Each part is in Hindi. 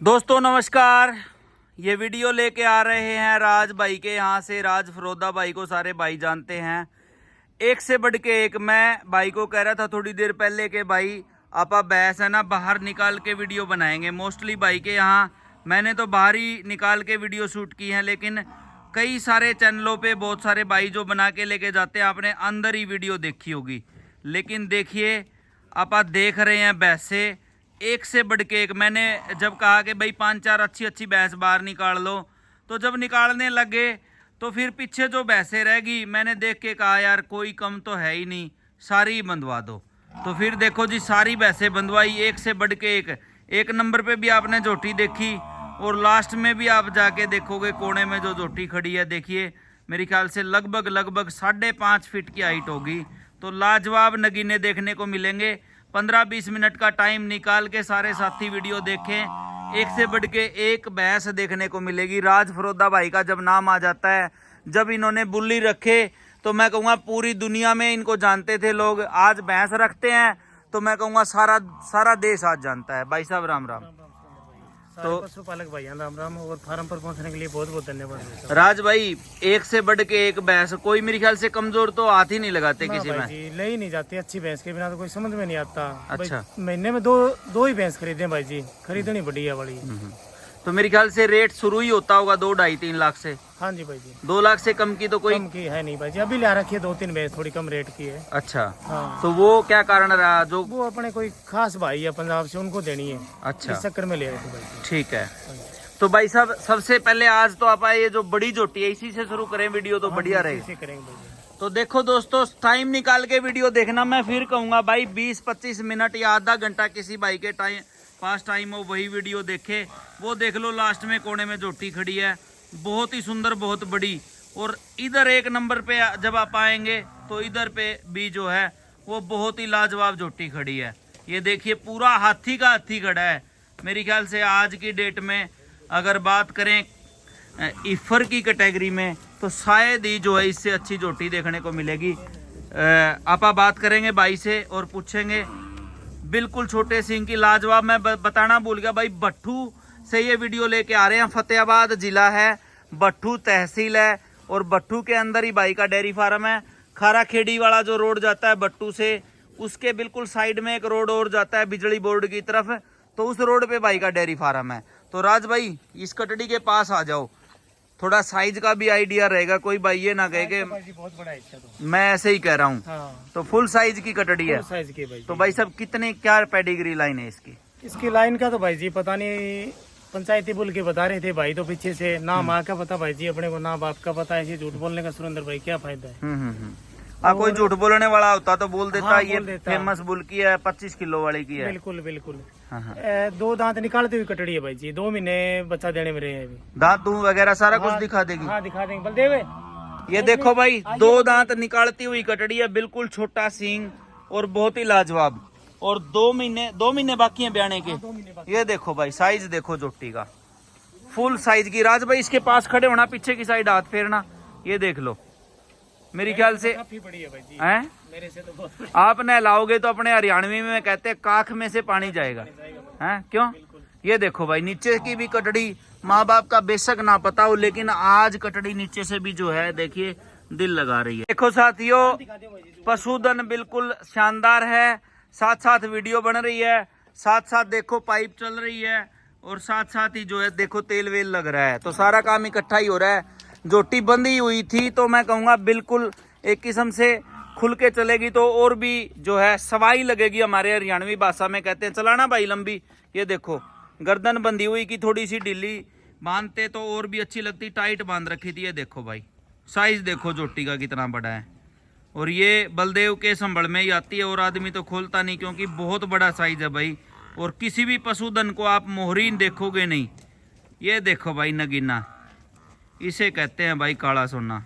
दोस्तों नमस्कार। ये वीडियो लेके आ रहे हैं राज भाई के यहाँ से। राज फरोदा भाई को सारे भाई जानते हैं, एक से बढ़ के एक। मैं भाई को कह रहा था थोड़ी देर पहले कि भाई आपा भैंस है ना बाहर निकाल के वीडियो बनाएंगे। मोस्टली भाई के यहाँ मैंने तो बाहर ही निकाल के वीडियो शूट की हैं, लेकिन कई सारे चैनलों पे बहुत सारे भाई जो बना के लेके जाते हैं आपने अंदर ही वीडियो देखी होगी। लेकिन देखिए आपा देख रहे हैं भैंसे एक से बढ़ के एक। मैंने जब कहा कि भाई 5-4 अच्छी भैंस बाहर निकाल लो, तो जब निकालने लगे तो फिर पीछे जो भैंसें रहेगी मैंने देख के कहा यार कोई कम तो है ही नहीं, सारी ही बंधवा दो। तो फिर देखो जी सारी भैंसें बंधवाई एक से बढ़ के एक। एक नंबर पे भी आपने झोटी देखी और लास्ट में भी आप जाके देखोगे कोने में जो झोटी खड़ी है, देखिए मेरे ख्याल से लगभग 5.5 फीट की हाइट होगी। तो लाजवाब नगीने देखने को मिलेंगे। 15-20 मिनट का टाइम निकाल के सारे साथी वीडियो देखें, एक से बढ़ के एक भैंस देखने को मिलेगी। राज फरोदा भाई का जब नाम आ जाता है, जब इन्होंने बुल्ली रखे तो मैं कहूँगा पूरी दुनिया में इनको जानते थे लोग। आज भैंस रखते हैं तो मैं कहूँगा सारा देश आज जानता है। भाई साहब राम राम। तो पशुपालक भाई राम राम, और फार्म पर पहुंचने के लिए बहुत बहुत धन्यवाद। राज भाई एक से बढ़ के एक भैंस, कोई मेरे ख्याल से कमजोर तो हाथ ही नहीं लगाते किसी में। ले ही नहीं जाती अच्छी भैंस के बिना तो कोई समझ में नहीं आता। अच्छा, महीने में दो ही भैंस खरीदे भाई जी, खरीदनी बढ़िया वाली। तो मेरे ख्याल से रेट शुरू ही होता होगा 2-2.5-3 लाख से। हाँ जी भाई जी, 2 लाख से कम की तो कोई कम की है नहीं भाई जी। अभी ला रखी है 2-3 भैंस, थोड़ी कम रेट की है। अच्छा हाँ। तो वो क्या कारण रहा? जो वो अपने कोई खास भाई है पंजाब से, उनको देनी है। अच्छा, इस चक्कर में ले आए थे भाई जी। ठीक है। तो भाई साहब सबसे पहले आज तो आप ये जो बड़ी झोटी है इसी से शुरू करें वीडियो, तो बढ़िया रहेगा। इसे करेंगे भाई जी। तो देखो दोस्तों टाइम निकाल के वीडियो देखना। मैं फिर कहूंगा भाई 20-25 मिनट या आधा घंटा किसी भाई के पास टाइम हो वही वीडियो देखे। वो देख लो लास्ट में कोने में झोटी खड़ी है, बहुत ही सुंदर, बहुत बड़ी। और इधर एक नंबर पे जब आप आएंगे तो इधर पे भी जो है वो बहुत ही लाजवाब झोटी खड़ी है। ये देखिए पूरा हाथी का हाथी खड़ा है। मेरे ख्याल से आज की डेट में अगर बात करें इफर की कैटेगरी में तो शायद ही जो है इससे अच्छी झोटी देखने को मिलेगी। आप बात करेंगे भाई से और पूछेंगे। बिल्कुल छोटे सिंह की लाजवाब। मैं बताना भूल गया भाई, भट्ठू से ये वीडियो लेके आ रहे हैं। फतेहाबाद जिला है, भट्ठू तहसील है, और भट्ठू के अंदर ही भाई का डेयरी फार्म है। खारा खेड़ी वाला जो रोड जाता है भट्टू से, उसके बिल्कुल साइड में एक रोड और जाता है बिजली बोर्ड की तरफ, तो उस रोड पे भाई का डेयरी फार्म है। तो राज भाई इस कटड़ी के पास आ जाओ, थोड़ा साइज का भी आइडिया रहेगा। कोई भाई ये ना कहे कि बहुत बड़ा है। मैं ऐसे ही कह रहा हूँ। हाँ। तो फुल साइज की कटड़ी है। साइज की भाई। तो भाई साहब कितने क्या पेडिग्री लाइन है इसकी? इसकी लाइन का तो भाई जी पता नहीं, पंचायती बोल के बता रहे थे भाई। तो पीछे से ना माँ का पता भाई जी अपने को, ना बाप का पता। ऐसे झूठ बोलने का सुरेंद्र भाई क्या फायदा है। कोई झूठ बोलने वाला होता तो बोल देता। हाँ, ये बोल देता। फेमस बुल की है, 25 किलो वाली की है। बिल्कुल बिल्कुल। हाँ, हाँ। 2 दांत निकालते हुए कटड़ी है भाई जी। 2 महीने बच्चा देने में रहे हैं अभी। दांत दूं वगैरह सारा कुछ हाँ, दिखा देगी। हाँ दिखा देंगे बलदेव। ये देखो भाई 2 दांत निकालती हुई कटड़ी है, बिल्कुल छोटा सींग और बहुत ही लाजवाब। और 2 महीने बाकी है ब्याने के। ये देखो भाई साइज देखो झोटी का, फुल साइज की। राज भाई इसके पास खड़े होना, पीछे की साइड हाथ फेरना, ये देख लो। मेरी ख्याल से काफी बड़ी है भाई जी। हैं? मेरे से तो बहुत बड़ी। आप नहलाओगे तो अपने हरियाणवी में कहते हैं काख में से पानी जाएगा। हैं क्यों? ये देखो भाई नीचे की भी कटड़ी, माँ बाप का बेशक ना पता हो, लेकिन आज कटड़ी नीचे से भी जो है देखिए दिल लगा रही है। देखो साथियों पशुधन बिल्कुल शानदार है। साथ साथ वीडियो बन रही है, साथ साथ देखो पाइप चल रही है, और साथ साथ ही जो है देखो तेल वेल लग रहा है। तो सारा काम इकट्ठा ही हो रहा है। झोटी बंदी हुई थी तो मैं कहूँगा बिल्कुल एक किस्म से खुल के चलेगी तो और भी जो है सवाई लगेगी। हमारे हरियाणवी भाषा में कहते हैं चलाना भाई लंबी। ये देखो गर्दन बंधी हुई की थोड़ी सी ढीली बांधते तो और भी अच्छी लगती, टाइट बांध रखी थी। ये देखो भाई साइज देखो झोटी का कितना बड़ा है। और ये बलदेव के संभल में ही आती है, और आदमी तो खोलता नहीं क्योंकि बहुत बड़ा साइज है भाई। और किसी भी पशुधन को आप मोहरीन देखोगे नहीं। ये देखो भाई नगीना, इसे कहते हैं भाई काला सोना।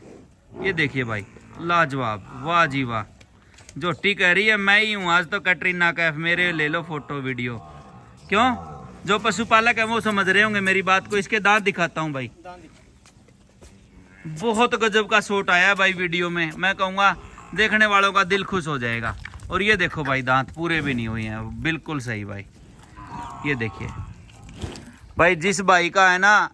ये देखिए भाई लाजवाब, वाह जी वाह। झोटी कह रही है मैं ही हूँ आज तो कैटरीना कैफ, मेरे ले लो फोटो वीडियो। क्यों? जो पशुपालक है वो समझ रहे होंगे मेरी बात को। इसके दांत दिखाता हूँ भाई, बहुत गजब का शॉट आया है भाई वीडियो में। मैं कहूँगा देखने वालों का दिल खुश हो जाएगा। और ये देखो भाई दांत पूरे भी नहीं हुए हैं, बिल्कुल सही भाई। ये देखिए भाई जिस भाई का है ना,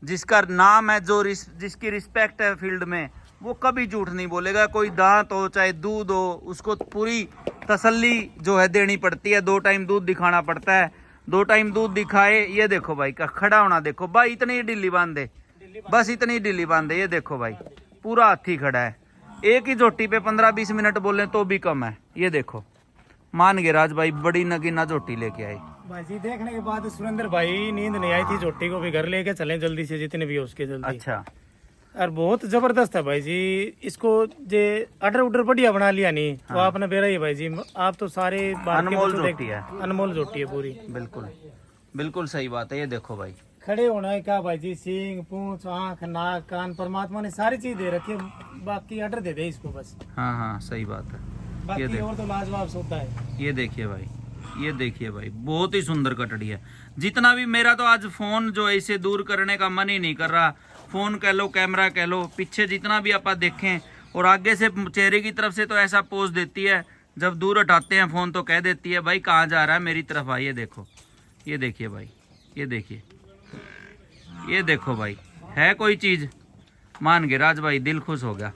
जिसका नाम है, जो जिसकी रिस्पेक्ट है फील्ड में, वो कभी झूठ नहीं बोलेगा। कोई दांत हो चाहे दूध हो, उसको पूरी तसल्ली जो है देनी पड़ती है। 2 टाइम दूध दिखाना पड़ता है। 2 टाइम दूध दिखाए। ये देखो भाई का खड़ा होना देखो भाई, इतनी ढीली बांधे, बस इतनी ढीली बांधे। ये देखो भाई पूरा हाथी खड़ा है। एक ही झोटी पे 15-20 मिनट बोले तो भी कम है। ये देखो मान गए राज भाई, बड़ी नगीना झोटी लेके आए भाई जी। देखने के बाद सुरेंद्र भाई नींद नहीं आई थी, झोटी को भी घर लेके चले जल्दी से, जितने भी हो उसके जल्दी। अच्छा, और बहुत जबरदस्त है भाई जी। इसको जे ऑर्डर बढ़िया बना लिया नहीं तो आपने बेरा ही भाई जी। आप तो सारे अनमोल झोटी है, अनमोल झोटी है पूरी। बिल्कुल बिल्कुल सही बात है। ये देखो भाई खड़े होना है क्या भाई जी, सींग पूंछ आंख नाक कान, परमात्मा ने सारी चीज दे रखी है। बाकी ऑर्डर दे दे इसको बस। हाँ हाँ सही बात है। बाकी और तो लाजवाब होता है। ये देखिए भाई, ये देखिए भाई, बहुत ही सुंदर कटड़ी है। जितना भी मेरा तो आज फोन जो है इसे दूर करने का मन ही नहीं कर रहा। फोन कह लो, कैमरा कह लो, पीछे जितना भी आप देखें, और आगे से चेहरे की तरफ से तो ऐसा पोज देती है, जब दूर हटाते हैं फोन तो कह देती है भाई कहाँ जा रहा है, मेरी तरफ आइए। देखो ये देखिए भाई, ये देखिए, ये देखो भाई, है कोई चीज। मान गए राज भाई, दिल खुश हो गया।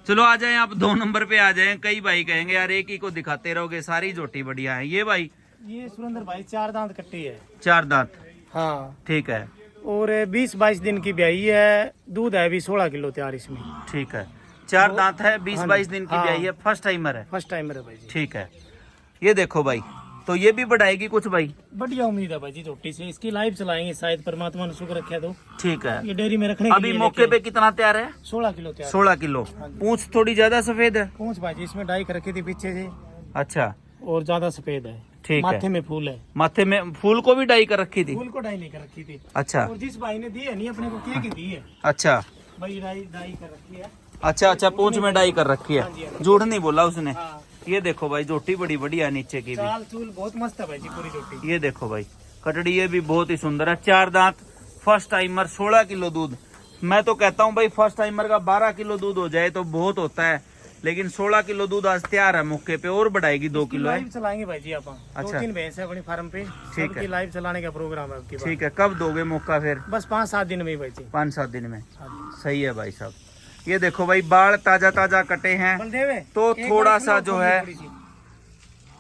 चलो आ जाएं आप 2 नंबर पे आ जाएं। कई भाई कहेंगे यार एक ही को दिखाते रहोगे, सारी झोटी बढ़िया है। ये भाई, ये सुरेंद्र भाई 4 दांत कट्टी है। 4 दांत, हाँ ठीक है। और 20-22 दिन की ब्याई है। दूध है अभी 16 किलो तैयार इसमें। ठीक है, 4 दांत है, 20-22 दिन की ब्याई है, फर्स्ट टाइमर है। फर्स्ट टाइमर है भाई जी। ठीक है। ये देखो भाई, तो ये भी बढ़ाएगी कुछ भाई? बढ़िया उम्मीद है भाई जी झोटी से। इसकी लाइव चलाएंगे शायद, परमात्मा ने शुक्र रखा तो। ठीक है। ये डेयरी में रखने के अभी लिए मौके पे कितना तैयार है? 16 किलो तैयार। 16 किलो। पूंछ थोड़ी ज्यादा सफेद है? पूंछ भाई जी इसमें डाई कर रखी थी पीछे से, अच्छा, और ज्यादा सफेद है। ठीक है। माथे में फूल है। माथे में फूल को भी डाई कर रखी थी? फूल को डाई नहीं कर रखी थी। अच्छा और जिस भाई ने दी है नहीं अपने को क्या की दी है अच्छा भाई, डाई कर रखी है। अच्छा अच्छा, पूंछ में डाई कर रखी हाँ जी, है, हाँ जी। झूठ नहीं बोला उसने। हाँ। ये देखो भाई, झोटी बड़ी बढ़िया है, नीचे की भी। चाल चूल बहुत मस्त है भाई जी पूरी झोटी। ये देखो भाई कटड़ी, ये भी बहुत ही सुंदर है। 4 दांत, फर्स्ट टाइमर, 16 किलो दूध। मैं तो कहता हूँ भाई फर्स्ट टाइमर का 12 किलो दूध हो जाए तो बहुत होता है, लेकिन 16 किलो दूध आज तैयार है मौके पे, और बढ़ाएगी 2 किलो है। लाइव चलाएंगे भाई जी अपन। अच्छा। 2-3 भैंस है अपनी फार्म पे, ठीक है। लाइव चलाने का प्रोग्राम है आपकी। ठीक है, कब दोगे मौका फिर? बस 5-7 दिन में ही भाई जी। 5-7 दिन में, हाँ जी। सही है भाई साहब। ये देखो भाई, बाल ताजा ताजा कटे हैं बलदेव है, तो एक थोड़ा बार सा सुनो जो है, थोड़ी सी।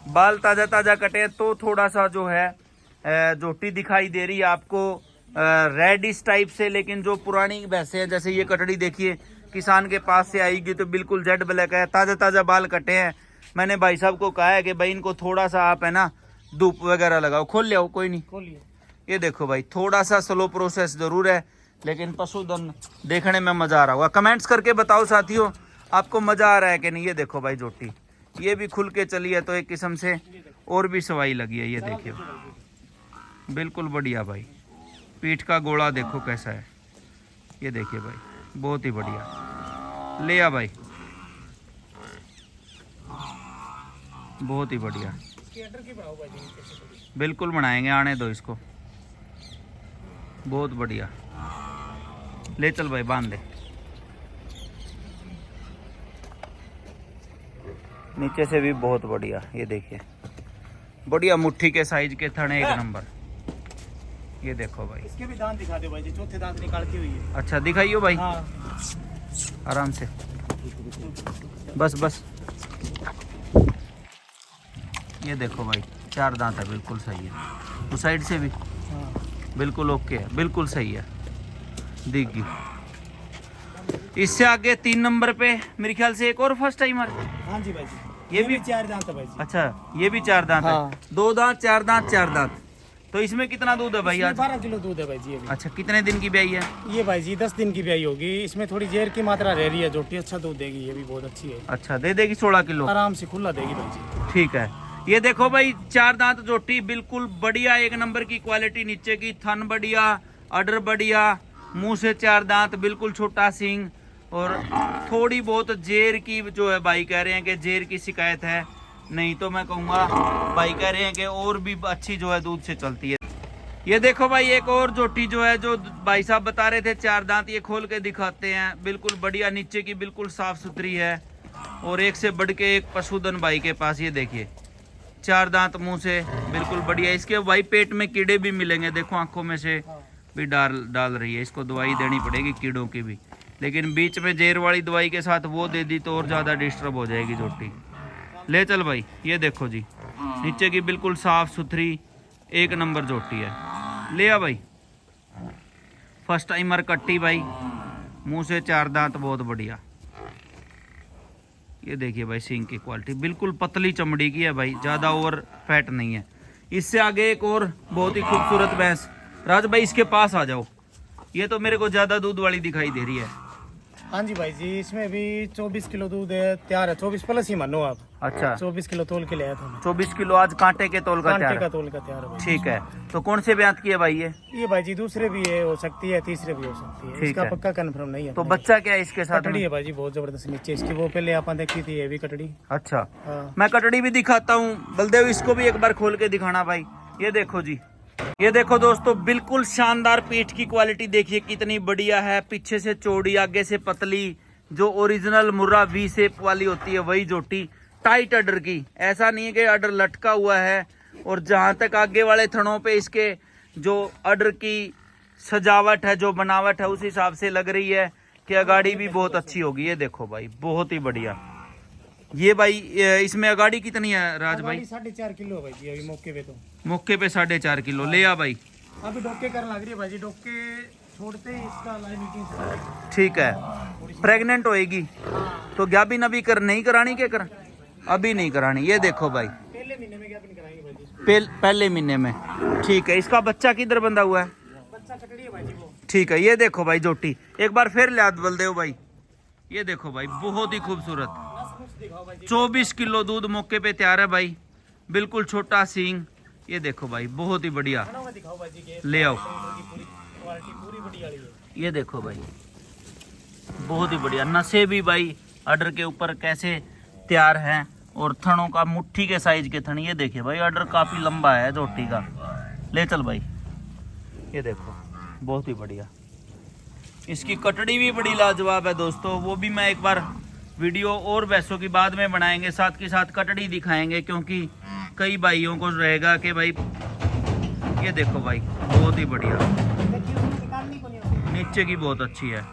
बाल ताजा ताजा कटे हैं तो थोड़ा सा जो है झोटी दिखाई दे रही है आपको रेडिश टाइप से। लेकिन जो पुरानी भैंसे हैं, जैसे ये कटड़ी देखिए, किसान के पास से आएगी तो बिल्कुल जेड ब्लैक है, ताजा ताजा बाल कटे हैं। मैंने भाई साहब को कहा है कि भाई इनको थोड़ा सा आप है ना धूप वगैरह लगाओ। खोल ले आओ, कोई नहीं। खोलिए। ये देखो भाई, थोड़ा सा स्लो प्रोसेस जरूर है, लेकिन पशुधन देखने में मजा आ रहा होगा। कमेंट्स करके बताओ साथियों, आपको मजा आ रहा है कि नहीं। ये देखो भाई झोटी, ये भी खुल के चली है तो एक किस्म से और भी सवाई लगी है। ये देखिए बिल्कुल बढ़िया भाई, पीठ का गोला देखो कैसा है। ये देखिए भाई, बहुत ही बढ़िया। ले आ भाई, बहुत ही बढ़िया। बिल्कुल बनाएंगे, आने दो इसको, बहुत बढ़िया। ले चल भाई, बांध दे। नीचे से भी बहुत बढ़िया। ये देखिए बढ़िया, मुट्ठी के साइज के थने, एक नंबर। ये देखो भाई, इसके भी दांत दिखा दो भाई जी, चौथे दांत निकाल के हुई है। अच्छा दिखाइयो भाई। हाँ। आराम से, बस बस। ये देखो भाई, 4 दांत है, बिल्कुल सही है। उस साइड से भी हाँ। बिल्कुल ओके है, बिल्कुल सही है, दिख गई। इससे आगे 3 नंबर पे मेरे ख्याल से एक और फर्स्ट टाइमर। हाँ जी भाई जी, ये भी 4 दांत है भाई जी। अच्छा, ये भी 4 दांत हाँ। है। 2 दांत, 4 दांत, 4 दांत। तो इसमें कितना दूध है भाई आज? 12 किलो दूध है भाई जी अभी। अच्छा, कितने दिन की ब्याई है? ये भाई जी 10 दिन की ब्याई होगी। इसमें थोड़ी जेर की मात्रा रह रही है, झोटी अच्छा दूध देगी, ये भी बहुत अच्छी है। अच्छा, दे देगी 16 किलो, आराम से खुला देगी भाई जी। ठीक है। ये देखो भाई, 4 दांत झोटी, बिल्कुल बढ़िया, एक नंबर की क्वालिटी। नीचे की थन बढ़िया, अडर बढ़िया, मुंह से 4 दांत, बिल्कुल छोटा सींग, और थोड़ी बहुत जेर की जो है भाई कह रहे हैं कि जेर की शिकायत है। नहीं तो मैं कहूँगा भाई कह रहे हैं कि और भी अच्छी जो है दूध से चलती है। ये देखो भाई, एक और झोटी जो है, जो भाई साहब बता रहे थे 4 दांत, ये खोल के दिखाते हैं। बिल्कुल बढ़िया, नीचे की बिल्कुल साफ सुथरी है, और एक से बढ़ के एक पशुधन भाई के पास। ये देखिए 4 दांत मुंह से, बिल्कुल बढ़िया। इसके भाई पेट में कीड़े भी मिलेंगे, देखो आंखों में से भी डाल डाल रही है। इसको दवाई देनी पड़ेगी कीड़ों की भी, लेकिन बीच में जेर वाली दवाई के साथ वो दे दी तो और ज़्यादा डिस्टर्ब हो जाएगी जोटी। ले चल भाई, ये देखो जी, नीचे की बिल्कुल साफ सुथरी एक नंबर जोटी है। ले आ भाई, फर्स्ट टाइमर कट्टी भाई, मुंह से 4 दांत, बहुत बढ़िया। ये देखिए भाई सींग की क्वालिटी बिल्कुल पतली चमड़ी की है भाई, ज़्यादा ओवर फैट नहीं है। इससे आगे एक और बहुत ही खूबसूरत भैंस, राज भाई इसके पास आ जाओ। ये तो मेरे को ज़्यादा दूध वाली दिखाई दे रही है। हाँ जी भाई जी, इसमें भी 24 किलो दूध है, तैयार है। 24 प्लस ही मानो आप। अच्छा, 24 किलो तोल के ले आया था। 24 किलो आज कांटे के तोल का कांटे तैयार का है। तोल का तैयार है भाई। ठीक है, तो कौन से ब्यात की है भाई ये भाई जी दूसरे भी है, हो सकती है तीसरे भी हो सकती है, ठीक इसका है। पक्का कंफर्म नहीं है। तो बच्चा क्या है इसके साथ कटड़ी में? है भाई जी, बहुत जबरदस्त नीचे इसकी, वो पहले आप देखी थी ये भी कटड़ी। अच्छा, हाँ। मैं कटड़ी भी दिखाता हूँ बलदेव, इसको भी एक बार खोल के दिखाना भाई। ये देखो जी, ये देखो दोस्तों, बिल्कुल शानदार पीठ की क्वालिटी देखिए कितनी बढ़िया है। पीछे से चौड़ी, आगे से पतली, जो ओरिजिनल मुर्रा वी शेप वाली होती है वही जोटी, टाइट अडर की। ऐसा नहीं है कि अडर लटका हुआ है। और जहां तक आगे वाले थनों पे इसके जो अडर की सजावट है, जो बनावट है, उस हिसाब से लग रही है कि अगाड़ी भी बहुत अच्छी होगी। ये देखो भाई, बहुत ही बढ़िया। ये भाई इसमें अगाड़ी कितनी है राज भाई? 4.5 किलो भाई जी अभी मौके पे। तो मौके पे 4.5 किलो। ले आ भाई, अभी डोके करने लग रही है भाई जी, डोके छोड़ते ही इसका लाइन। ठीक है, प्रेग्नेंट होएगी तो ग्याबिन अभी कर नहीं करानी के कर? अभी नहीं करानी। ये देखो भाई, पहले महीने में ग्याबिन कराएंगे भाई जी। पहले महीने में। ठीक है, इसका बच्चा किधर बंधा हुआ है? बच्चा कटड़ी है भाई जी वो। ठीक है, ये देखो भाई जोटी, एक बार फिर याद बल दो भाई। ये देखो भाई, बहुत ही खूबसूरत, 24 किलो दूध मौके पे तैयार है भाई, बिल्कुल छोटा सींग। ये देखो भाई, बहुत ही बढ़िया। ले आओ, ये देखो भाई, बहुत ही बढ़िया। नशे भी भाई अडर के ऊपर कैसे तैयार हैं, और थनों का मुट्ठी के साइज के थन। ये देखिए भाई, अडर काफी लंबा है जोटी का। ले चल भाई, ये देखो, बहुत ही बढ़िया। इसकी कटड़ी भी बड़ी लाजवाब है दोस्तों, वो भी मैं एक बार वीडियो और भैंसों की बाद में बनाएंगे, साथ के साथ कटड़ी दिखाएंगे, क्योंकि कई भाइयों को रहेगा कि भाई ये देखो भाई, बहुत ही बढ़िया, नीचे की बहुत अच्छी है।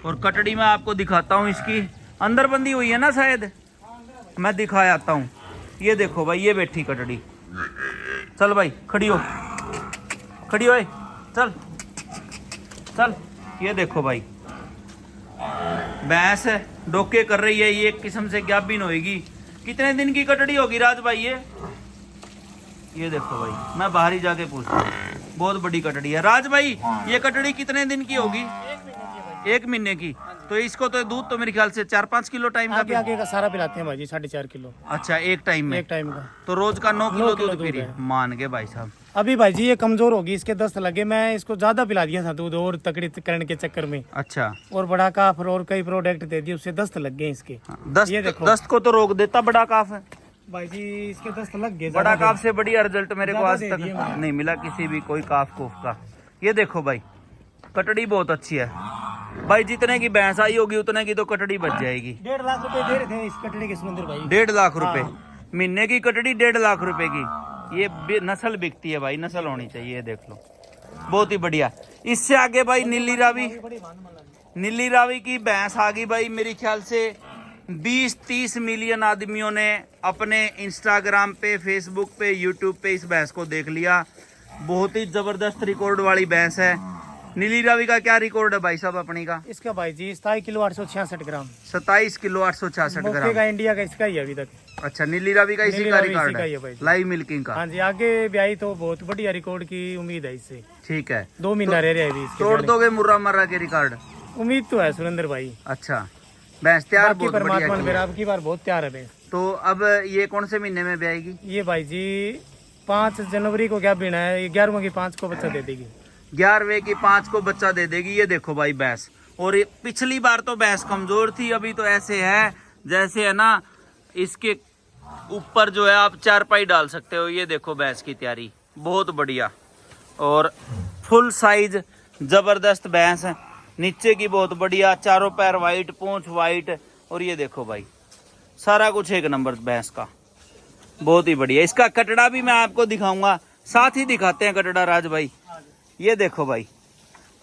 और कटड़ी मैं आपको दिखाता हूँ, इसकी अंदर बंदी हुई है ना शायद, मैं दिखाया आता हूँ। ये देखो भाई, ये बैठी कटड़ी। चल भाई, खड़ी हो, खड़ी हो, चल चल। ये देखो भाई, भैंस डोके कर रही है, ये एक किस्म से ग्याबिन होगी। कितने दिन की कटड़ी होगी राज भाई ये देखो भाई, मैं बाहर ही जाके पूछता हूँ। बहुत बड़ी कटड़ी है राज भाई। ये कटड़ी कितने दिन की होगी? 1 महीने की। तो इसको तो दूध तो मेरे ख्याल से 4-5 किलो टाइम का आगे का सारा पिलाते हैं भाई जी, 4.5 किलो। अच्छा, एक टाइम में? एक टाइम का तो रोज का 9 किलो दूध पी रही है। मान के भाई साहब। अभी भाई जी ये कमजोर होगी, इसके दस्त लगे, मैं इसको ज्यादा पिला दिया था दूध और तकड़ी करने के चक्कर में। अच्छा, और बड़ा काफ और कई प्रोडक्ट दे दिए, उससे दस्त लग गए इसके। दस्त को तो रोक देता बड़ा काफ है भाई जी, इसके दस्त लग गए। बड़ा काफ से बढ़िया रिजल्ट मेरे को आज तक नहीं मिला किसी भी कोई काफ कोफ का। ये देखो भाई, कटड़ी बहुत अच्छी है भाई। जितने की भैंस आई होगी उतने की तो कटड़ी बच जाएगी। 1.5 लाख रुपए दे रहे थे इस कटड़ी के सुरेंद्र भाई। 1.5 लाख रुपए महीने की कटड़ी, 1.5 लाख रुपए की। ये नस्ल बिकती है भाई, नस्ल होनी चाहिए। ये देख लो, बहुत ही बढ़िया। इससे आगे भाई नीली रावी की भैंस आ गई भाई। मेरे ख्याल से 20-30 मिलियन आदमियों ने अपने इंस्टाग्राम पे, फेसबुक पे, यूट्यूब पे इस भैंस को देख लिया। बहुत ही जबरदस्त रिकॉर्ड वाली भैंस है। नीली रावी का क्या रिकॉर्ड है भाई साहब अपनी का? इसका भाई जी 27 किलो 866 ग्राम। 27 किलो 866 ग्राम का इंडिया का इसका ही अभी तक। अच्छा, नीली रावी का इसी का रिकॉर्ड है लाइव मिल्किंग का। हाँ जी, आगे भी आई तो बहुत बढ़िया रिकॉर्ड की उम्मीद है इससे। ठीक है, 2 महीना रह रहे हैं, तोड़ दोगे मुर्रा मर्रा के रिकॉर्ड? उम्मीद तो है सुरेंद्र भाई। अच्छा, भैंस तैयार बहुत परमात्मा ने आपकी बार बहुत तैयार है भैंस। तो अब ये कौन से महीने में ब्याएगी? ये भाई जी 5 जनवरी को क्या बीना है, 11वें की 5 को बच्चा दे देगी। 11वें की 5 को बच्चा दे देगी। ये देखो भाई भैंस, और पिछली बार तो भैंस कमजोर थी, अभी तो ऐसे है जैसे है ना, इसके ऊपर जो है आप चारपाई डाल सकते हो। ये देखो भैंस की तैयारी बहुत बढ़िया, और फुल साइज जबरदस्त भैंस है। नीचे की बहुत बढ़िया, चारों पैर वाइट, पूंछ वाइट, और ये देखो भाई सारा कुछ एक नंबर भैंस का, बहुत ही बढ़िया। इसका कटड़ा भी मैं आपको दिखाऊंगा, साथ ही दिखाते हैं कटड़ा राज भाई। ये देखो भाई,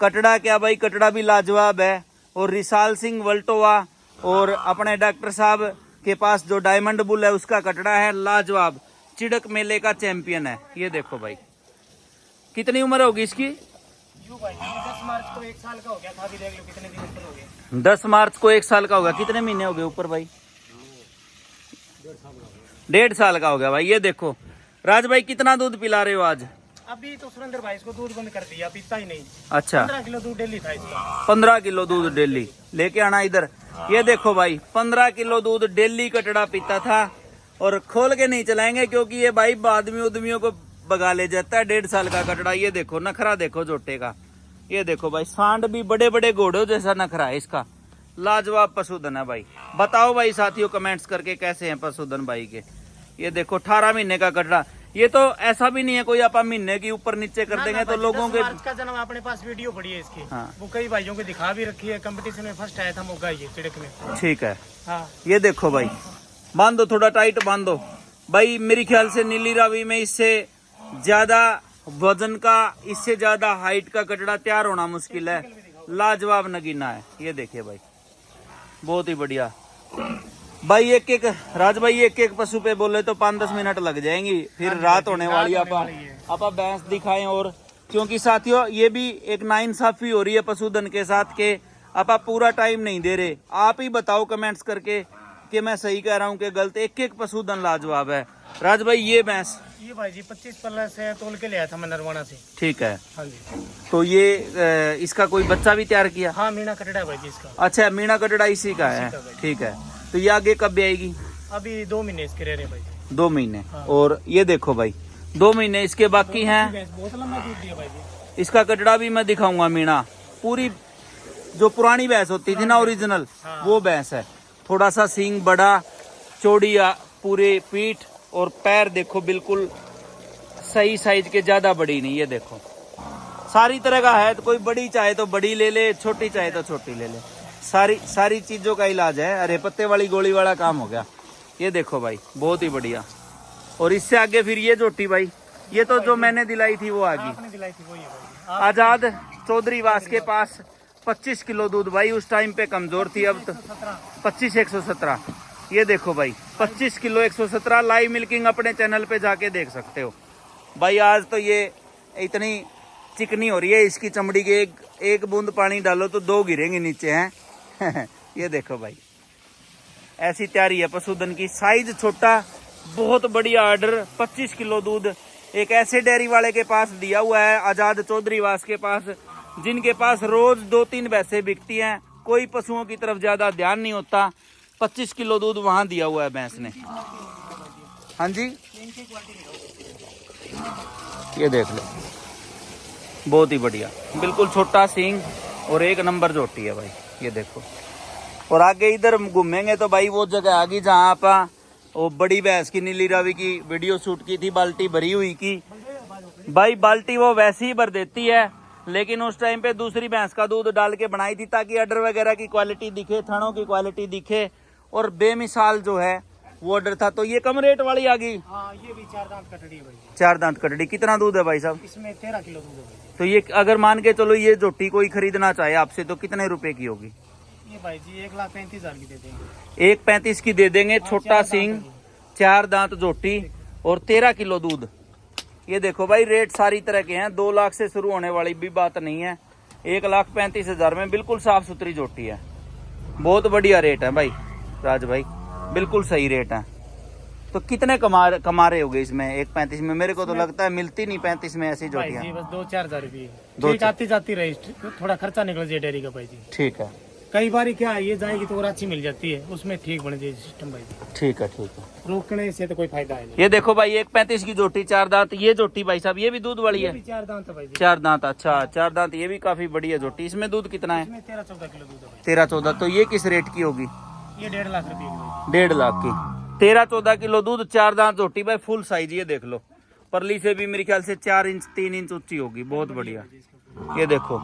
कटड़ा क्या भाई, कटड़ा भी लाजवाब है। और रिसाल सिंह वल्टोवा और अपने डॉक्टर साहब के पास जो डायमंड बुल है उसका कटड़ा है लाजवाब, चिड़क मेले का चैंपियन है। ये देखो भाई, कितनी उम्र होगी इसकी? 10 मार्च को 1 साल का हो गया था, अभी देख लो कितने दिन ऊपर हो गए। 10 मार्च को 1 साल का होगा। कितने महीने हो गए ऊपर भाई? 1.5 साल का हो गया भाई। ये देखो राज भाई, कितना दूध पिला रहे हो आज? अभी तो सुरेंद्र भाई इसको दूध बंद कर दिया, पीता ही नहीं। अच्छा, 15 किलो दूध डेली था इसका। 15 किलो दूध डेली लेके आना इधर। ये देखो भाई, 15 किलो दूध डेली कटड़ा पीता था। और खोल के नहीं चलाएंगे क्योंकि ये भाई आदमी उदमियों को भगा ले जाता है। 1.5 साल का कटड़ा। ये देखो नखरा देखो जोटे का। ये देखो भाई, सांड भी बड़े बड़े घोड़ों जैसा नखरा है इसका। लाजवाब पशुधन है भाई। बताओ भाई साथियों कमेंट्स करके कैसे हैं पशुधन भाई के। ये देखो 18 महीने का कटड़ा। ये तो ऐसा भी नहीं है कोई आप महीने के ऊपर नीचे कर देंगे तो लोगों के। 10 मार्च का जन्म अपने पास वीडियो पड़ी है इसकी। हाँ। वो कई भाइयों को दिखा भी रखी है, कंपटीशन में फर्स्ट आया था मोगा ये चिड़क में। ठीक है। हाँ। ये देखो भाई, बांधो थोड़ा टाइट बांधो भाई। मेरे ख्याल से नीली रावी में इससे ज्यादा वजन का, इससे ज्यादा हाइट का कटड़ा तैयार होना मुश्किल है। लाजवाब नगीना है। ये देखिए भाई, बहुत ही बढ़िया भाई। एक एक राज भाई, एक एक पशु पे बोले तो 5-10 मिनट लग जाएंगी, फिर रात होने वाली। आप भैंस दिखाएं। और क्योंकि साथियों ये भी एक नाइंसाफी हो रही है पशुधन के साथ के आप पूरा टाइम नहीं दे रहे। आप ही बताओ कमेंट्स करके कि मैं सही कह रहा हूँ कि गलत। एक एक पशुधन लाजवाब है। राज भाई ये भैंस, ये भाई जी 25 पल्ला से तोल के लिया था मैं नरवाना से। ठीक है। हाँ जी। तो ये इसका कोई बच्चा भी तैयार किया? हाँ, मीना कटड़ा है भाई जी इसका। अच्छा, मीना कटड़ा इसी का है। ठीक है। तो ये आगे कब भी आएगी? अभी 2 महीने इसके रह रहे भाई जी। 2 महीने। हाँ। और ये देखो भाई, 2 महीने इसके बाकी हैं। बहुत लंबा दूध दिया भाई जी। इसका कटड़ा भी मैं दिखाऊंगा। मीना पूरी जो पुरानी भैंस होती थी ना, ओरिजिनल, वो भैंस है। थोड़ा सा सींग बड़ा, चौड़ी पूरे पीठ और पैर देखो बिल्कुल सही साइज के, ज्यादा बड़ी नहीं। ये देखो सारी तरह का है। तो कोई बड़ी चाहे तो बड़ी ले ले, छोटी चाहे तो छोटी ले ले। सारी चीजों का इलाज है। अरे पत्ते वाली गोली वाला काम हो गया। ये देखो भाई, बहुत ही बढ़िया। और इससे आगे फिर ये जोटी भाई, ये तो जो मैंने दिलाई थी वो आ गई। आपने दिलाई थी वही है भाई। आजाद चौधरी वास के पास 25 किलो दूध भाई। उस टाइम पे कमजोर थी, अब तो 25-117। ये देखो भाई, 25 किलो 117। लाइव मिल्किंग अपने चैनल पे जाके देख सकते हो भाई। आज तो ये इतनी चिकनी हो रही है इसकी चमड़ी के, एक बूंद पानी डालो तो 2 गिरेंगे नीचे हैं। ये देखो भाई, ऐसी तैयारी है पशुधन की। साइज छोटा, बहुत बढ़िया ऑर्डर। 25 किलो दूध एक ऐसे डेयरी वाले के पास दिया हुआ है, आजाद चौधरी वास के पास, जिनके पास रोज 2-3 भैंसें बिकती हैं। कोई पशुओं की तरफ ज्यादा ध्यान नहीं होता। 25 किलो दूध वहां दिया हुआ है भैंस ने। हाँ जी, ये देख लो, बहुत ही बढ़िया, बिल्कुल छोटा सींग और एक नंबर जोटी है भाई। ये देखो। और आगे इधर घूमेंगे तो भाई वो जगह आ गई जहाँ आप वो बड़ी भैंस की, नीली रावी की वीडियो शूट की थी, बाल्टी भरी हुई की भाई। बाल्टी वो वैसे ही भर देती है, लेकिन उस टाइम पे दूसरी भैंस का दूध डाल के बनाई थी ताकि अडर वगैरह की क्वालिटी दिखे, थनों की क्वालिटी दिखे। और बेमिसाल जो है वो ऑर्डर था। तो ये कम रेट वाली आ गई। हाँ, ये भी 4 दांत कटड़ी है भाई। 4 दांत कटड़ी। कितना दूध है भाई साहब इसमें? 13 किलो दूध है भाई। तो ये अगर मान के चलो ये जोटी कोई खरीदना चाहे आपसे तो कितने रुपए की होगी? ये भाई जी 1,35,000 की दे देंगे। 1,35 की दे देंगे। छोटा सींग, 4 दांत जोटी और 13 किलो दूध। ये देखो भाई, रेट सारी तरह के हैं। 2 लाख से शुरू होने वाली भी बात नहीं है। 1,35,000 में बिल्कुल साफ सुथरी जोटी है। बहुत बढ़िया रेट है भाई राज भाई, बिल्कुल सही रेट है। तो कितने कमा रहे होगे इसमें 1,35 में? मेरे को तो लगता है मिलती नहीं 35 में ऐसी भाई जोटियां। जी बस 2-4 हज़ार रुपये दो ठीक आती जाती रही, थोड़ा खर्चा निकल जाए डेयरी का भाई जी। ठीक है। कई बार क्या है, ये जाएगी तो और अच्छी मिल जाती है, उसमें ठीक बन जाए सिस्टम भाई जी। ठीक है, ठीक है। रोकने से तो कोई फायदा है नहीं। ये देखो भाई, 1,35 की जोटी, 4 दांत। ये जोटी भाई साहब ये भी दूध वाली ये है? भी 4 दांत है भाई जी। 4 दांत। अच्छा, 4 दांत। ये भी काफी बढ़िया जोटी। इसमें दूध कितना है? इसमें 13-14 किलो दूध है भाई। 13-14। तो ये किस रेट की होगी? ये 1.5 लाख रुपये की भाई। 1.5 लाख की 13-14 किलो दूध, 4 दांत जोटी भाई, फुल साइज। ये देख लो, परली से भी मेरे ख्याल से 4 इंच 3 इंच ऊंची होगी। बहुत बढ़िया। ये देखो,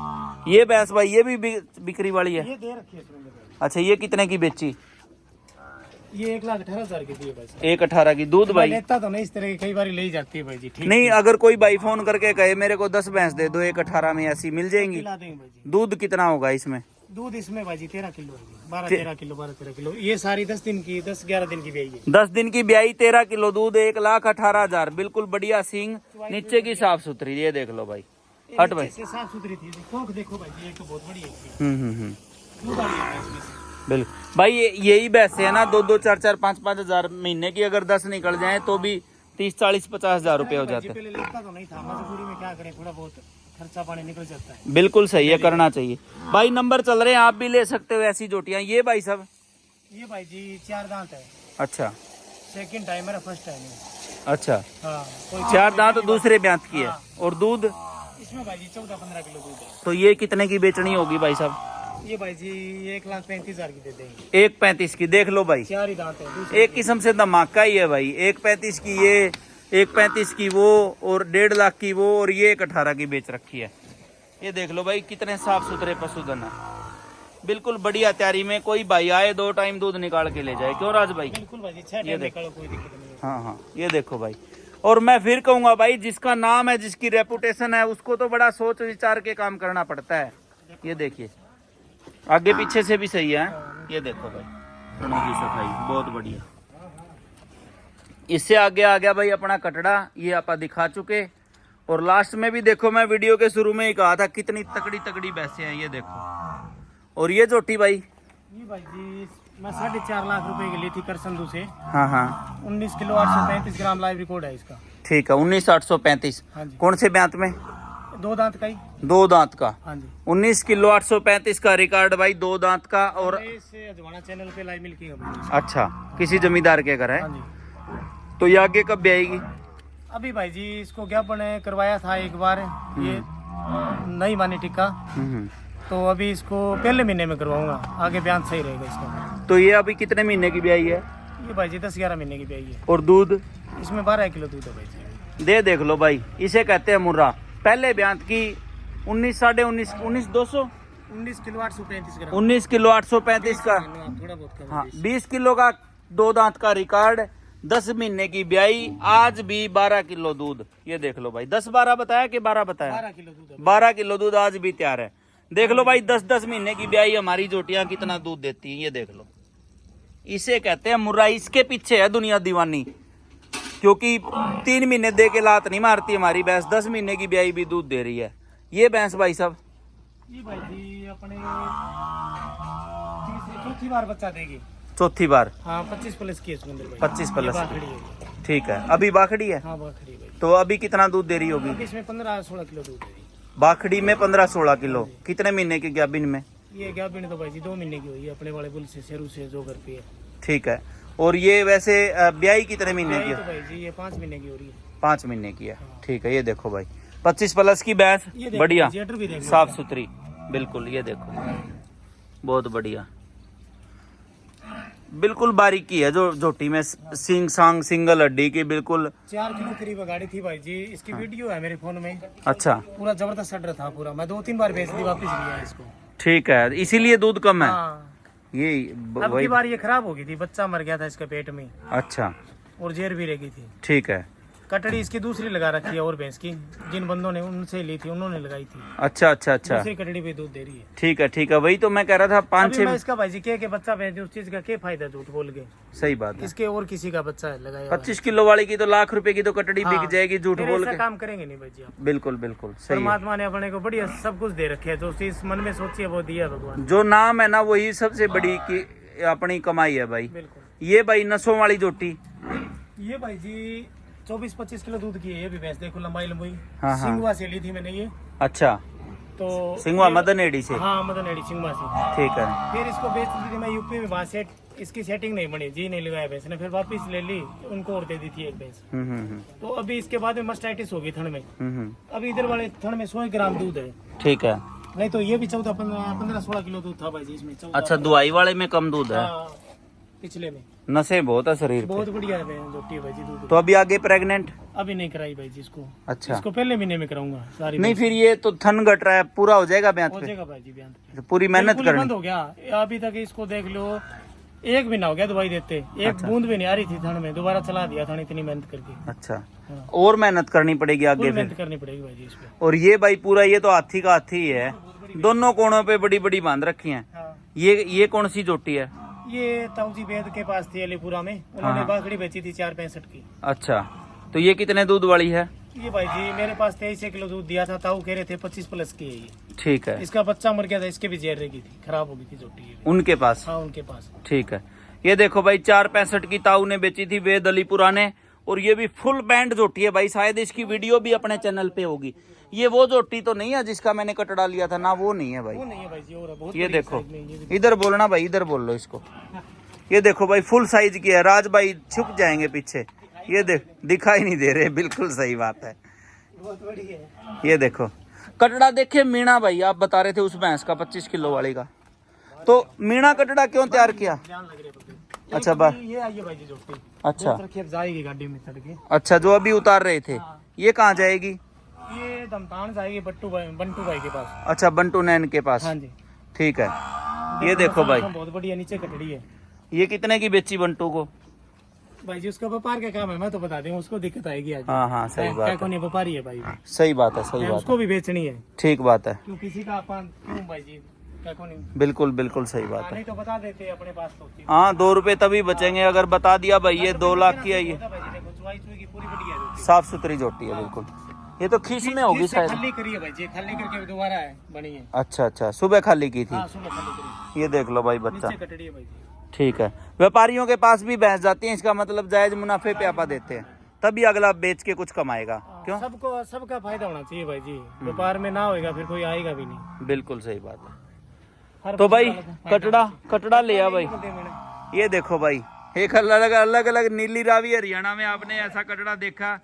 ये भैंस भाई ये भी बिक्री वाली है? ये दे रखी है सुरेंद्र भाई। अच्छा, ये कितने की बेची? ये 1,18,000 की थी भाई साहब। 1,18 की दूध मैं भाई? लेता तो नहीं, इस तरह की कई बार ले जाती है भाई जी। ठीक नहीं, अगर कोई भाई फोन करके कहे मेरे को 10 भैंस दे दो 1,18 में, ऐसी मिल जाएंगी? खिला देंगे भाई जी। दूध कितना होगा इसमें? दूध इसमें भाई जी 13 किलो है जी। 12-13 किलो, 12-13 किलो। ये सारी 10 दिन की, 10-11 दिन की ब्याई है। 10 दिन की ब्याई, 13 किलो दूध, 1,18,000। बिल्कुल बढ़िया सींग, नीचे की साफ सुथरी। ये देख लो भाई, हट भाई। से साफ सुथरी थी। कोख देखो भाई जी, एक तो बहुत बड़ी है। हम्म। दूध आ रही है इसमें से। बिल्कुल भाई, यही भैंसे है ना 2-2, 4-4, 5-5 हजार महीने की, अगर 10 निकल जाए तो भी 30, 40, 50 हजार रुपए हो जाते हैं। पहले लेता तो नहीं था, मजबूरी में क्या करें, थोड़ा बहुत खर्चा पानी निकल जाता है। बिल्कुल सही है, करना चाहिए भाई। नंबर चल रहे हैं, आप भी ले सकते हो ऐसी जोटियां। ये भाई साहब? ये भाई जी 4 दांत है। अच्छा सेकंड टाइम, मेरा फर्स्ट टाइम है। अच्छा, हाँ, कोई 4 दांत दूसरे ब्यांत की है। हाँ। और दूध इसमें भाई जी 14-15 किलो दूध है। तो ये कितने की बेचनी होगी भाई साहब? ये भाई जी 1,35,000 की दे देंगे। 1,35 की। देख लो भाई, 4 ही दांत है। दूसरे एक किस्म से धमाका ही है भाई। 1,35 की ये, 1,35 की वो, और 1.5 लाख की वो, और ये 1,18 की बेच रखी है। ये देख लो भाई, कितने साफ सुथरे पशुधन है। बिल्कुल बढ़िया तैयारी में। कोई भाई आए 2 टाइम दूध निकाल के ले जाए, क्यों राज भाई? बिल्कुल भाई जी, 6 टाइम निकालो, कोई दिक्कत नहीं है। हाँ, ये देखो भाई। और मैं फिर कहूंगा भाई, जिसका नाम है, जिसकी रेपुटेशन है, उसको तो बड़ा सोच विचार के काम करना पड़ता है। ये देखिए, आगे पीछे से भी सही है। ये देखो भाई, दोनों की सफाई बहुत बढ़िया। इससे आगे आ गया भाई अपना कटड़ा, ये आप दिखा चुके। और लास्ट में भी देखो, मैं वीडियो के शुरू में ही कहा था कितनी तकड़ी तकड़ी भैंसे हैं। ये देखो। और ये जोटी भाई? ये भाई जी मैं 4.5 लाख रुपए की ली थी करसंदू से। हाँ 19 किलो 835 ग्राम लाइव रिकॉर्ड है इसका। ठीक है, 19,835। हाँ जी। कौन से ब्यांत में? 2 दांत का ही। 2 दांत का। हाँ जी। 19 किलो 835 का रिकॉर्ड भाई, 2 दांत का। और इसे अजवाना चैनल पे लाइव मिल्किंग है। अच्छा, किसी जमींदार के घर है? हाँ जी। तो ये आगे कब ब्याएगी? अभी भाई जी इसको ज्ञापन करवाया था एक बार, ये नहीं मानी टिक्का, तो अभी इसको पहले महीने में करवाऊंगा। आगे बयान सही रहेगा इसका। तो ये अभी कितने महीने की ब्याई है? ये भाई जी 10-11 महीने की ब्याई है। और दूध? इसमें 12 किलो दूध है भाई जी। देख लो भाई, इसे कहते हैं मुर्रा। पहले ब्यांत की 19, 19 200, 19 किलो 835 ग्राम। 19 किलो 835 का। थोड़ा बहुत कम। हाँ, 20 किलो का 2 दांत का रिकॉर्ड, 10 महीने की ब्याई, आज भी 12 किलो दूध। ये देख लो भाई, 10-12 बताया कि 12 बताया? 12 किलो दूध है। 12 किलो दूध आज भी तैयार है। देख लो भाई, 10-10 महीने की ब्याई हमारी जोटियां कितना दूध देती हैं। ये देख लो, इसे कहते हैं मुर्रा। इसके पीछे है दुनिया दीवानी, क्योंकि 3 महीने दे के लात नहीं मारती हमारी भैंस। 10 महीने की ब्याई भी दूध दे रही है। ये भैंस भाई साहब? ये भाई जी अपने चौथी बार बच्चा देगी। चौथी बार? हाँ, 25 प्लस की है सुंदर भाई। 25 प्लस। बाखड़ी है। ठीक है, अभी बाखड़ी है। हाँ, बाखड़ी भाई। तो अभी कितना दूध दे रही होगी? अभी इसमें 15-16 किलो दूध है। बाखड़ी में 15-16 किलो। कितने महीने की गाभिन में? ये गाभिन तो भाई जी 2 महीने की हुई है, अपने वाले बुल से शेरू से जो घर पे है। ठीक है। और ये वैसे ब्याई कितने महीने की तो है? भाई जी ये 5 महीने की हो रही है। 5 महीने की है। ठीक है, ये देखो भाई, 25 प्लस की भैंस, ये देखो, बढ़िया जेटर भी देखो। साफ सुथरी, बिल्कुल। ये देखो, बहुत बढ़िया, बिल्कुल बारीकी है जो झोटी में। सिंग सांग सिंगल हड्डी की, बिल्कुल 4 किलो करीब गाड़ी थी भाई जी। इसकी वीडियो है मेरे फोन में। अच्छा, पूरा जबरदस्त ऑर्डर था पूरा। मैं 2-3 बार बेच दी, वापस लिया इसको। ठीक है, इसीलिए दूध कम है। हाँ, ये अब वही। की बार ये खराब हो गई थी, बच्चा मर गया था इसके पेट में, अच्छा, और जेर भी रह गई थी। ठीक है। कटड़ी इसकी दूसरी लगा रखी है और भैंस की, जिन बंदों ने उनसे ली थी उन्होंने लगाई थी। अच्छा अच्छा अच्छा, दूसरी कटड़ी पे दूध दे रही है। ठीक है ठीक है, वही तो मैं कह रहा था। 5-6 अभी मैं इसका भाई जी के बच्चा बेच दूं, उस चीज का क्या फायदा झूठ बोल के। सही बात है। इसके और किसी का बच्चा है लगाया हुआ है। 25 किलो वाली की तो लाख रुपए की तो कटड़ी हाँ, बिक जाएगी झूठ फिर बोल ऐसा के। काम करेंगे नहीं भाई जी आप। बिल्कुल बिल्कुल सही है। परमात्मा ने अपने को बढ़िया सब कुछ दे रखे है, जो चीज मन में सोची है वो दिया है भगवान। जो नाम है ना, वही सबसे बड़ी की अपनी कमाई है भाई। बिल्कुल। ये भाई नसों वाली जोटी, ये भाई जी 24-25 किलो दूध की है। ये भी भैंस देखो, लंबाई लंबाई। हाँ, हाँ। सिंगवा से ली थी मैंने ये। अच्छा, तो सिंगवा ये- मदन एडी से। हाँ, मदन एडी सिंगवा से। ठीक है। फिर इसको बेच दी थी मैं यूपी में, वहाँ सेट इसकी सेटिंग नहीं बनी, जी नहीं लगाया भैंस ने। फिर वापस ले ली, उनको और दे दी थी एक भैंस। तो अभी इसके बाद में मस्टाइटिस हो गई थन में। अभी इधर वाले थन में 100 ग्राम दूध है। ठीक है। नहीं तो ये भी 15-16 किलो दूध था भाई जी इसमें। 14। अच्छा, दुआई वाले में कम दूध है। हाँ, पिछले में नशे बहुत है शरीर पे। बहुत बढ़िया है जोटी है भाई जी दूध। तो अभी आगे प्रेग्नेंट? अभी नहीं कराई भाई जी इसको। अच्छा, इसको पहले महीने में कराऊंगा सारी। नहीं फिर ये तो थन घट रहा है, पूरा हो जाएगा ब्याज हो पे? जाएगा भाई जी बयान। तो पूरी मेहनत बिल्कुल ही करनी। बंद हो गया अभी तक। इसको देख लो एक भी ना हो गया दवाई देते, एक अच्छा। बूंद भी नहीं आ रही थी थन में, दोबारा चला दिया था इतनी मेहनत करके। अच्छा, हाँ। और मेहनत करनी पड़ेगी आगे फुल फिर। मेहनत करनी पड़ेगी भाई जी इस पे। और ये भाई पूरा ये तो हाथी का हाथी है, दोनों कोणों पे बड़ी बड़ी बांध रखी हैं। हाँ। ये कौन सी जोटी है? ये ताऊजी वेद के पास थी अलीपुरा में, उन्होंने हाँ। बाकड़ी बेची थी 4.65 की। अच्छा, तो ये कितने दूध वाली है? ये भाई जी मेरे पास 23 किलो दूध दिया था, ताऊ कह रहे थे 25 प्लस की है ये। ठीक है, इसका बच्चा मर गया था, इसके भी जहर रही थी, खराब हो गई थी जोटी ये भी। उनके पास। हाँ उनके पास। ठीक है, ये देखो भाई 4.65 की ताऊ ने बेची थी वेद अलीपुरा ने, और ये भी फुल बैंड जोटी है भाई, शायद इसकी वीडियो भी अपने चैनल पे होगी। ये वो जोटी तो नहीं है जिसका मैंने कटड़ा लिया था ना, वो नहीं है भाई। वो नहीं है भाई जी, और बहुत ये बड़ी देखो, साइज में ये भी। इधर बोलना भाई, इधर बोल लो इसको। ये देखो भाई फुल साइज की है, राज भाई छुप जाएंगे पीछे। ये दिखाई नहीं दे रहे, बिल्कुल सही बात है। बहुत बड़ी है। ये देखो कटड़ा देखे मीणा भाई, आप बता रहे थे उस भैंस का 25 किलो वाली का, तो मीणा कटड़ा क्यों तैयार किया? ध्यान लग रही है पकड़े। अच्छा, ये आई है भाई जी जोटी। अच्छा रखी अब जाएगी गाड़ी में चढ़ के। अच्छा, जो अभी उतार रहे थे, हाँ। ये कहाँ जाएगी? ये दमतान जाएगी बंटू भाई के पास। अच्छा, बंटू नैन के पास। हाँ जी। ठीक है, ये देखो भाई, बहुत बढ़िया नीचे कटड़ी है ये कितने की बेची बंटू को? भाई जी। उसका व्यापार का काम है, मैं तो बता दूं, उसको दिक्कत आएगी आज। हाँ हाँ, सही बात है, कौन व्यापारी है भाई, सही बात है, सही बात उसको भी बेचनी है। है, ठीक बात है, क्यों किसी का अपन क्यों भाई जी, क्या कौन बिल्कुल बिल्कुल सही बात है। नहीं तो बता देते अपने पास तो होती है। हाँ, 2 रुपए तभी बचेंगे अगर बता दिया भाई ये 2 लाख की है, ये भाई जी देखो चुवाई चुई की पूरी बढ़िया है जोटी। साफ सुथरी जोटी है बिल्कुल। ये तो खींच में होगी जिससे शायद। खाली करी है भाई जी, खाली करके दोबारा है बनी है। अच्छा अच्छा, सुबह खाली की थी। हाँ सुबह खाली करी, ये देख लो भाई बच्चा, नीचे कटड़ी है भाई जी। ठीक है। व्यापारियों के पास भी भैंस जाती है, इसका मतलब जायज मुनाफे पे आपा देते हैं, तभी अगला बेच के कुछ कमाएगा। क्यों? सबको सबका फायदा होना चाहिए भाई जी, व्यापार में ना होएगा फिर कोई आएगा भी नहीं। बिल्कुल सही बात है। हर तो भाई बंदा अलग कटड़ा ले आ भाई। बंदे में ये देखो भाई, एक अलग अलग अलग नीली रावी हरियाणा में आपने ऐसा कटड़ा देखा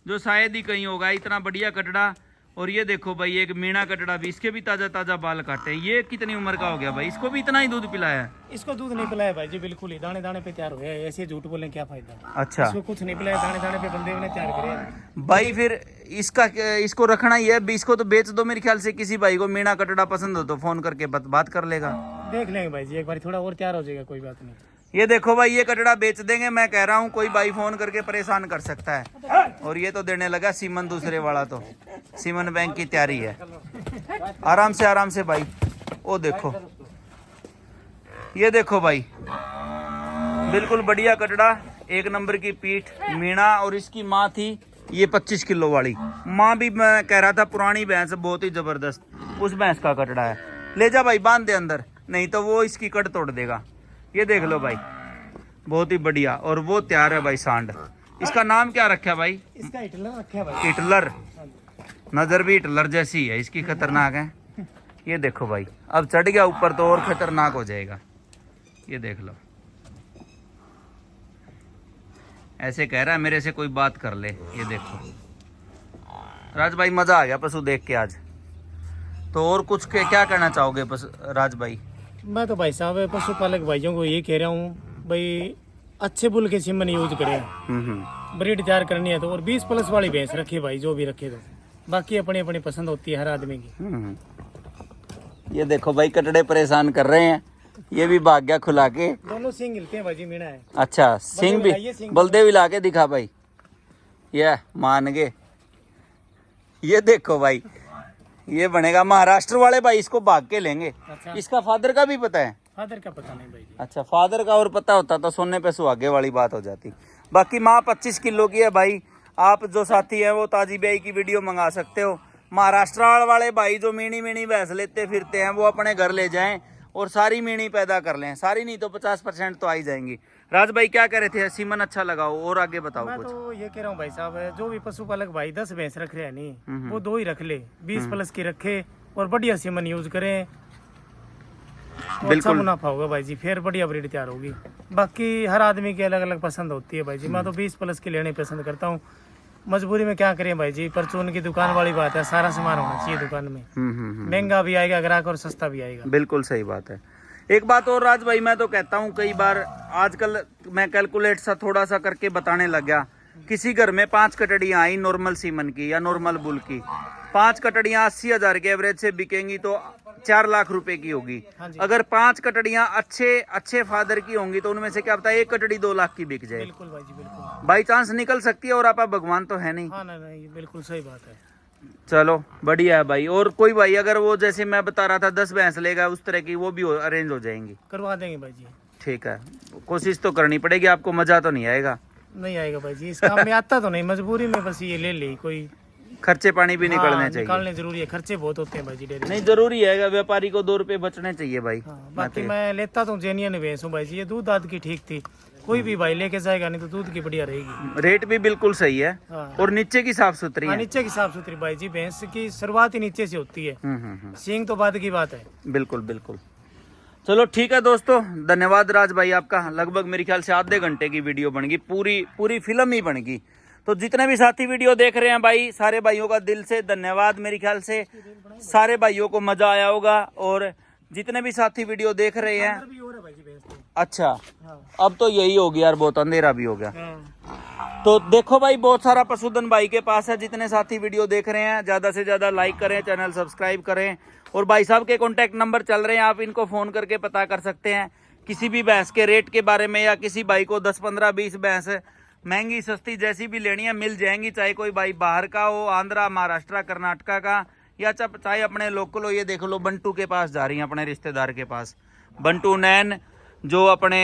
जो शायद ही कहीं होगा, इतना बढ़िया कटड़ा। और ये देखो भाई एक मीणा कटड़ा भी, इसके भी ताजा ताजा बाल काटे। ये कितनी उम्र का हो गया भाई? इसको भी इतना ही दूध पिलाया है? इसको दूध नहीं पिलाया भाई जी, बिल्कुल ही दाने दाने पे तैयार हुए हैं, ऐसे झूठ बोले क्या फायदा। अच्छा इसको कुछ नहीं पिलाया, दाने दाने पे बंदे ने तैयार करे भाई, फिर इसको रखना ही है, इसको तो बेच दो। मेरे ख्याल से किसी भाई को मीणा कटड़ा पसंद हो तो फोन करके बात कर लेगा। देख लेंगे भाई जी, एक बार थोड़ा और तैयार हो जाएगा, कोई बात नहीं। ये देखो भाई, ये कटड़ा बेच देंगे, मैं कह रहा हूँ, कोई भाई फोन करके परेशान कर सकता है। और ये तो देने लगा सीमन दूसरे वाला, तो सीमन बैंक की तैयारी है। आराम से भाई। ओ देखो, ये देखो भाई, बिल्कुल बढ़िया कटड़ा, 1 नंबर की पीठ मीणा। और इसकी माँ थी ये 25 किलो वाली माँ भी, मैं कह रहा था पुरानी भैंस बहुत ही जबरदस्त, उस भैंस का कटड़ा है। ले जा भाई, बांध दे अंदर, नहीं तो वो इसकी कट तोड़ देगा। ये देख लो भाई, बहुत ही बढ़िया। और वो तैयार है भाई सांड। इसका नाम क्या रखा है भाई? इसका हिटलर रखा है भाई। हिटलर, नजर भी हिटलर जैसी है इसकी, खतरनाक है। ये देखो भाई, अब चढ़ गया ऊपर तो और खतरनाक हो जाएगा। ये देख लो, ऐसे कह रहा है मेरे से कोई बात कर ले। ये देखो राज भाई, मजा आ गया पशु देख के आज। तो और कुछ क्या कहना चाहोगे राज भाई? मैं तो भाई साहब पशुपालक भाइयों को ये कह रहा हूँ भाई, अच्छे बुल के सीमन यूज करें। ब्रीड तैयार करनी है तो, और 20 प्लस वाली भैंस रखे भाई, जो भी रखे तो। बाकी अपनी अपनी पसंद होती है हर आदमी की। ये देखो भाई, कटड़े परेशान कर रहे हैं, ये भी भाग गया खुला के। दोनों सिंग हिलते हैं भाई जी, मीणा है। अच्छा, सिंह भी बलदेव ला के दिखा भाई, ये मान गए। ये देखो भाई, ये बनेगा महाराष्ट्र वाले भाई, इसको भाग के लेंगे। अच्छा। इसका फादर का भी पता है? फादर का पता नहीं भाई जी। अच्छा, फादर का और पता होता तो सोने पे सुहागे वाली बात हो जाती। बाकी माँ 25 किलो की है भाई। आप जो साथी हैं वो ताजी ब्याई की वीडियो मंगा सकते हो। महाराष्ट्र वाले भाई जो मीणी मीणी भैंस लेते फिरते हैं, वो अपने घर ले जाएं और सारी मीणी पैदा कर लें। सारी नहीं तो 50% तो आ ही जाएंगी। राज भाई क्या कह रहे थे? सीमन अच्छा लगाओ, और आगे बताओ मैं कुछ। तो ये कह रहा हूँ भाई साहब, जो भी पशुपालक भाई 10 भैंस रख रहे हैं नहीं, वो 2 ही रख ले, 20 प्लस की रखे और बढ़िया सीमन यूज करें, तो अच्छा मुनाफा होगा भाई जी, फिर बढ़िया ब्रीड तैयार होगी। बाकी हर आदमी की अलग अलग पसंद होती है भाई जी। मैं तो 20 प्लस की लेने पसंद करता हूँ। मजबूरी में क्या करें भाई जी, परचून की दुकान वाली बात है, सारा सामान होना चाहिए दुकान में। महंगा भी आएगा ग्राहक और सस्ता भी आएगा। बिल्कुल सही बात है। एक बात और राज भाई, मैं तो कहता हूँ कई बार आजकल मैं कैलकुलेट सा थोड़ा सा करके बताने लग गया। किसी घर में 5 कटड़ियाँ आई नॉर्मल सीमन की या नॉर्मल बुल की, 5 कटड़ियाँ 80,000 के एवरेज से बिकेंगी, तो 4 लाख रुपए की होगी। हाँ जी। अगर 5 कटड़ियां अच्छे फादर की होंगी तो उनमें से क्या पता 1 कटड़ी 2 लाख की बिक जाए। बिल्कुल भाई जी बिल्कुल। बाई चांस निकल सकती है, और आप भगवान तो है नहीं। हाँ ना नहीं, ये बिल्कुल सही बात है। चलो बढ़िया है भाई। और कोई भाई अगर वो जैसे मैं बता रहा था 10 भैंस लेगा उस तरह की, वो भी अरेंज हो जाएंगी? करवा देंगे भाई जी। ठीक है, कोशिश तो करनी पड़ेगी, आपको मजा तो नहीं आएगा? नहीं आएगा भाई जी, इस काम में आता तो नहीं, मजबूरी में बस ये ले ली कोई। खर्चे पानी भी निकलने चाहिए। निकालने जरूरी है, खर्चे बहुत होते हैं भाई जी डेयरी। नहीं जरूरी है, व्यापारी को 2 रुपए बचने चाहिए भाई। बाकी मैं लेता तो जेन्युइन भैंस हूँ भाई जी, ये दूध दाद की ठीक थी, कोई भी भाई लेके जाएगा, नहीं तो दूध की बढ़िया रहेगी। रेट भी बिल्कुल सही है। हाँ। और नीचे की साफ सुथरी है। नीचे की साफ सुथरी भाई जी, भैंस की शुरुआत ही नीचे से होती है। सींग तो बाद की बात है। बिल्कुल बिल्कुल। चलो ठीक है दोस्तों, धन्यवाद राज भाई आपका। लगभग मेरे ख्याल से आधे घंटे की वीडियो बन गई, पूरी फिल्म ही बन गई। तो जितने भी साथी वीडियो देख रहे हैं भाई, सारे भाइयों का दिल से धन्यवाद। मेरे ख्याल से सारे भाइयों को मजा आया होगा। और जितने भी साथी वीडियो देख रहे हैं, अच्छा अब तो यही हो गया यार, बहुत अंधेरा भी हो गया। तो देखो भाई, बहुत सारा पशुधन भाई के पास है। जितने साथी वीडियो देख रहे हैं, ज्यादा से ज्यादा लाइक करें, चैनल सब्सक्राइब करें। और भाई साहब के कॉन्टैक्ट नंबर चल रहे हैं, आप इनको फोन करके पता कर सकते हैं किसी भी भैंस के रेट के बारे में, या किसी भाई को 10 15 20 भैंस महंगी सस्ती जैसी भी लेनी है मिल जाएंगी। चाहे कोई भाई बाहर का हो, आंध्रा, महाराष्ट्र, कर्नाटका का, या चाहे अपने लोकल हो। ये देख लो, बंटू के पास जा रही है, अपने रिश्तेदार के पास, बंटू नैन जो अपने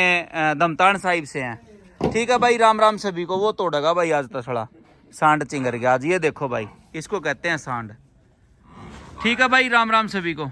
दमतान साहिब से हैं। ठीक है भाई, राम राम सभी को। वो तोड़ेगा भाई आज तसड़ा, सांड चिंगर गया आज। ये देखो भाई, इसको कहते हैं सांड। ठीक है भाई, राम राम सभी को।